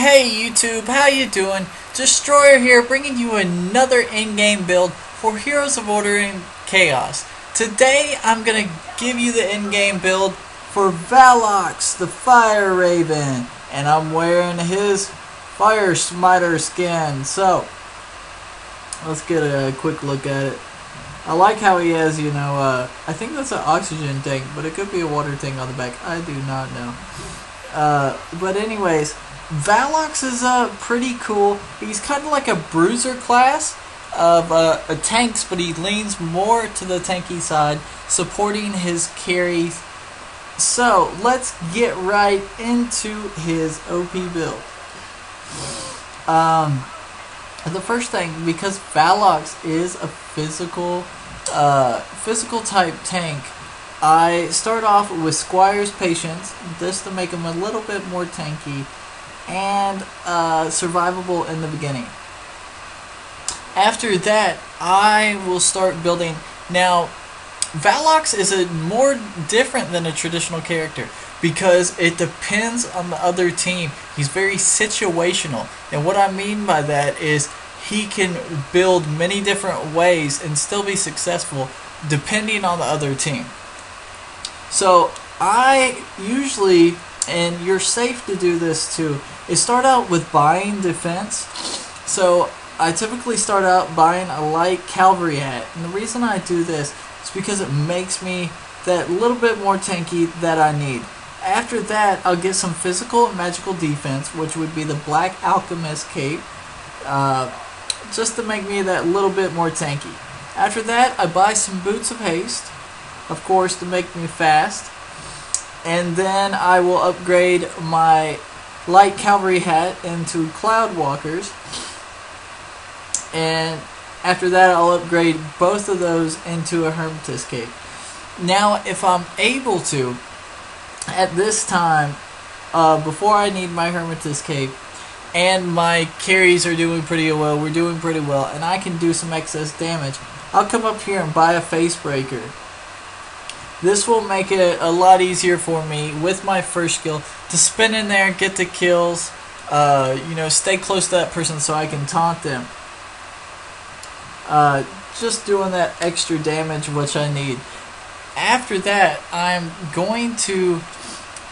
Hey YouTube, how you doing? Destroyer here, bringing you another in-game build for Heroes of Order and Chaos. Today I'm gonna give you the in-game build for Valox, the Fire Raven, and I'm wearing his Fire Smiter skin. So let's get a quick look at it. I like how he has, I think that's an oxygen tank, but it could be a water tank on the back. I do not know. But anyways, Valox is pretty cool. He's kind of like a bruiser class of tanks, but he leans more to the tanky side, supporting his carries. So let's get right into his OP build. The first thing, because Valox is a physical type tank, I start off with Squire's Patience, just to make him a little bit more tanky and survivable in the beginning. After that, I will start building. Now, Valox is more different than a traditional character because it depends on the other team. He's very situational, and what I mean by that is he can build many different ways and still be successful depending on the other team. So I usually, and you're safe to do this too, is start out with buying defense. So I typically start out buying a light cavalry hat, and the reason I do this is because it makes me that little bit more tanky that I need. After that, I'll get some physical and magical defense, which would be the Black Alchemist cape, just to make me that little bit more tanky. After that, I buy some boots of haste, of course, to make me fast, and then I will upgrade my light cavalry hat into Cloud Walkers, and after that I'll upgrade both of those into a Hermetis cape. Now, if I'm able to, at this time, before I need my Hermetis cape, and my carries are doing pretty well, we're doing pretty well, and I can do some excess damage, I'll come up here and buy a Face Breaker. This will make it a lot easier for me with my first skill to spin in there, get the kills, stay close to that person so I can taunt them. Just doing that extra damage which I need. After that, I'm going to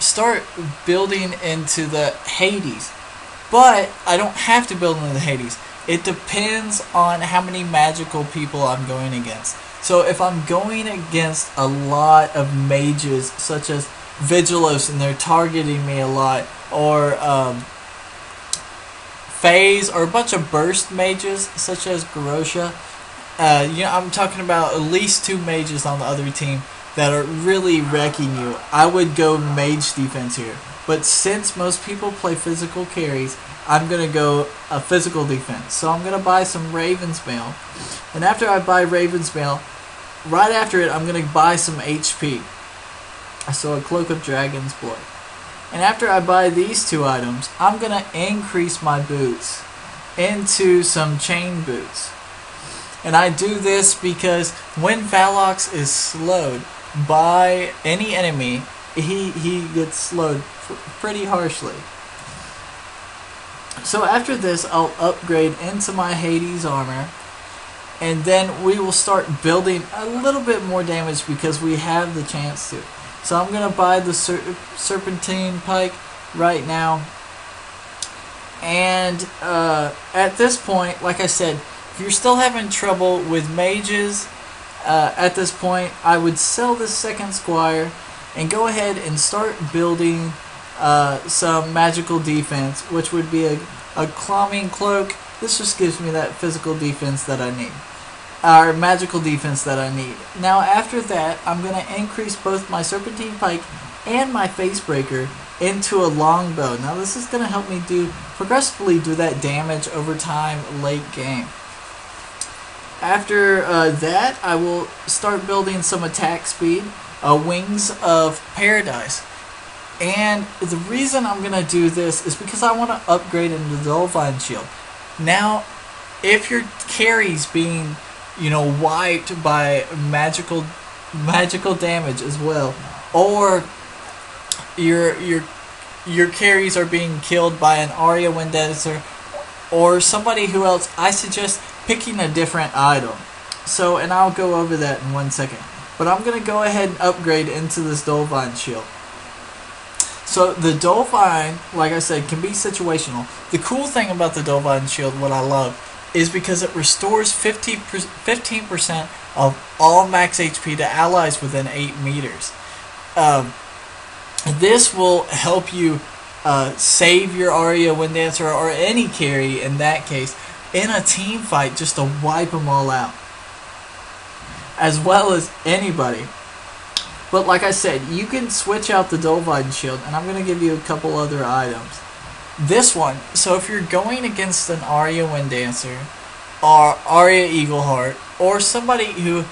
start building into the Hades. But I don't have to build into the Hades. It depends on how many magical people I'm going against. So if I'm going against a lot of mages, such as Vigilos, and they're targeting me a lot, or Phase, or a bunch of burst mages, such as Garosha, I'm talking about at least 2 mages on the other team that are really wrecking you. I would go mage defense here. But since most people play physical carries, I'm going to go a physical defense. So I'm going to buy some Raven's Mail. And after I buy Raven's Mail, right after it, I'm going to buy some HP. So a Cloak of Dragon's Blood. And after I buy these 2 items, I'm going to increase my boots into some chain boots. And I do this because when Valox is slowed by any enemy, he gets slowed pretty harshly. So after this, I'll upgrade into my Hades armor, and then we will start building a little bit more damage because we have the chance to. So I'm going to buy the Serpentine Pike right now. And at this point, like I said, if you're still having trouble with mages, at this point, I would sell this second Squire and go ahead and start building some magical defense, which would be a Climbing Cloak. This just gives me that physical defense that I need, or magical defense that I need. Now after that, I'm going to increase both my Serpentine Pike and my Face Breaker into a longbow. Now this is going to help me progressively do that damage over time late game. After that, I will start building some attack speed, Wings of Paradise. And the reason I'm going to do this is because I want to upgrade into the Dolvine Shield. Now, if your carry's being, wiped by magical damage as well, or your your carries are being killed by an Arya Windancer or somebody who else, I suggest picking a different item. So, and I'll go over that in 1 second. But I'm going to go ahead and upgrade into this Dolvine shield. So the Dolvine, like I said, can be situational. The cool thing about the Dolvine shield, what I love, is because it restores 15% of all max HP to allies within 8 meters. This will help you save your Arya Windancer or any carry in that case in a team fight just to wipe them all out, as well as anybody. But like I said, you can switch out the Dolvine shield, and I'm going to give you a couple other items. This one, so if you're going against an Arya Windancer or Arya Eagleheart or somebody who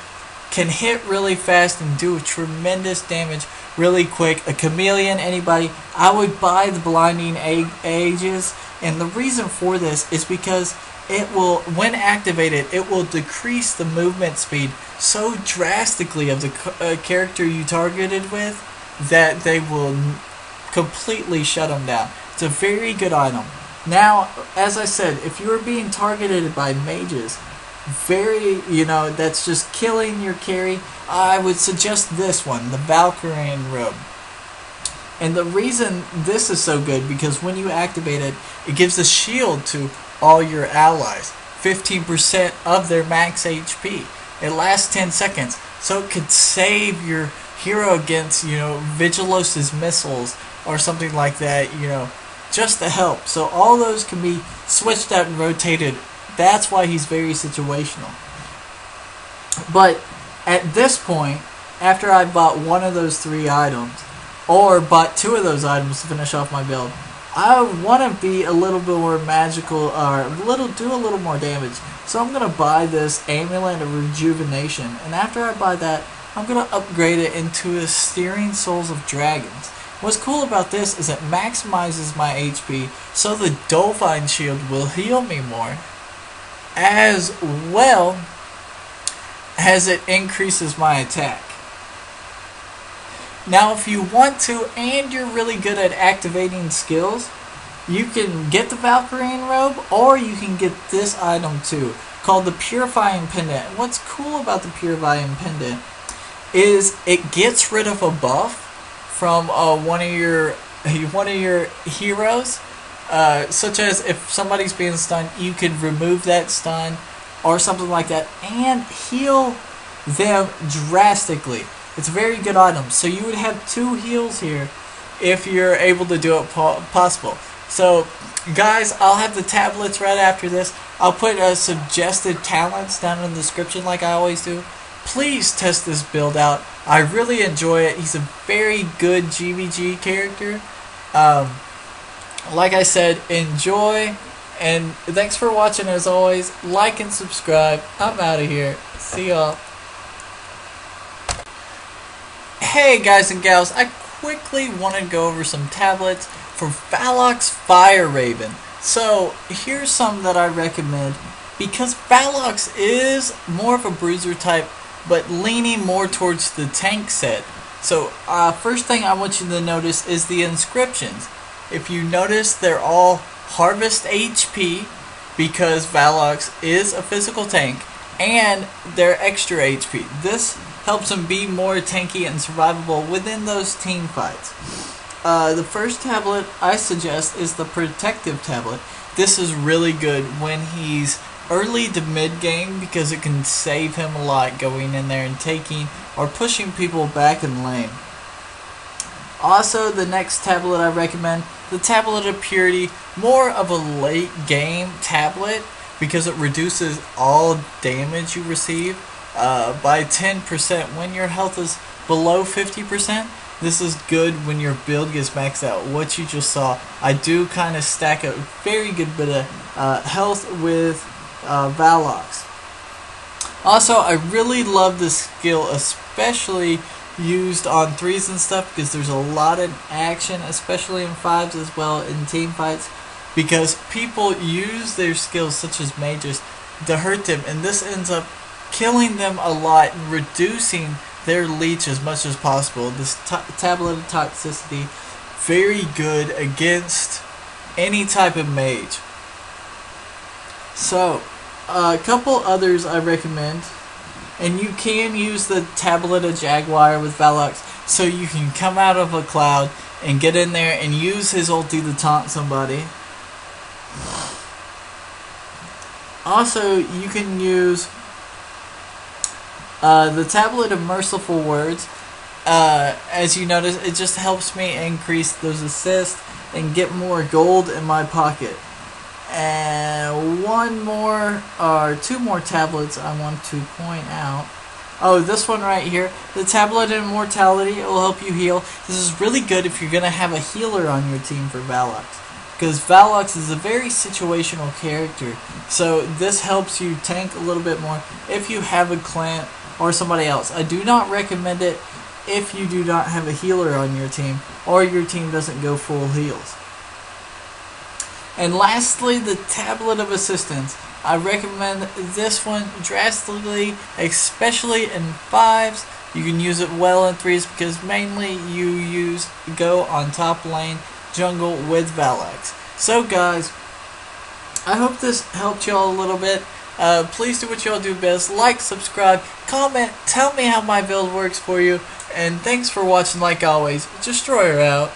can hit really fast and do tremendous damage really quick, a chameleon, anybody, I would buy the Blinding Aegis. And the reason for this is because it will, when activated, it will decrease the movement speed so drastically of the character you targeted with that they will completely shut them down. It's a very good item. Now, as I said, if you are being targeted by mages, that's just killing your carry, I would suggest this one, the Valkyrian Robe. And the reason this is so good, because when you activate it, it gives a shield to all your allies, 15% of their max HP. It lasts 10 seconds, so it could save your hero against, Vigilos's missiles or something like that, just to help. So all those can be switched out and rotated. That's why he's very situational. But at this point, after I bought one of those 3 items, or bought 2 of those items to finish off my build, I want to be a little bit more magical, or do a little more damage. So I'm going to buy this Amulet of Rejuvenation, and after I buy that, I'm going to upgrade it into a Steering Souls of Dragons. What's cool about this is it maximizes my HP, so the Dolvine shield will heal me more, as well as it increases my attack. Now, if you want to, and you're really good at activating skills, you can get the Valkyrian Robe, or you can get this item too, called the Purifying Pendant. What's cool about the Purifying Pendant is it gets rid of a buff from one of your heroes, such as if somebody's being stunned, you can remove that stun or something like that, and heal them drastically. It's a very good item. So you would have 2 heals here if you're able to do it possible. So guys, I'll have the tablets right after this. I'll put suggested talents down in the description like I always do. Please test this build out. I really enjoy it. He's a very good GVG character. Like I said, enjoy. And thanks for watching as always. Like and subscribe. I'm out of here. See y'all. Hey guys and gals, I quickly want to go over some tablets for Valox Fire Raven. So here's some that I recommend, because Valox is more of a bruiser type, but leaning more towards the tank set. So first thing I want you to notice is the inscriptions. If you notice, they're all harvest HP, because Valox is a physical tank, and they're extra HP. This helps them be more tanky and survivable within those team fights. The first tablet I suggest is the Protective Tablet. This is really good when he's early to mid game, because it can save him a lot going in there and taking or pushing people back in lane. Also, the next tablet I recommend, the Tablet of Purity, more of a late game tablet, because it reduces all damage you receive by 10% when your health is below 50%. This is good when your build gets maxed out. What you just saw, I do kind of stack a very good bit of health with Valox. Also, I really love this skill, especially used on 3s and stuff, because there's a lot of action, especially in 5s as well in team fights, because people use their skills such as mages to hurt them, and this ends up killing them a lot and reducing their leech as much as possible. This tablet of toxicity very good against any type of mage. So, a couple others I recommend, and you can use the Tablet of Jaguar with Valox, so you can come out of a cloud and get in there and use his ulti to taunt somebody. Also, you can use the Tablet of Merciful Words. As you notice, it just helps me increase those assists and get more gold in my pocket. And one more, or two more tablets I want to point out. Oh, this one right here, the Tablet of Immortality. It will help you heal. This is really good if you're going to have a healer on your team for Valox, because Valox is a very situational character. So this helps you tank a little bit more if you have a clan or somebody else. I do not recommend it if you do not have a healer on your team, or your team doesn't go full heals. And lastly, the Tablet of Assistance. I recommend this one drastically, especially in 5s. You can use it well in 3s because mainly you go on top lane jungle with Valox. So guys, I hope this helped y'all a little bit. Please do what y'all do best. Like, subscribe, comment, tell me how my build works for you. And thanks for watching like always. Destroyer out.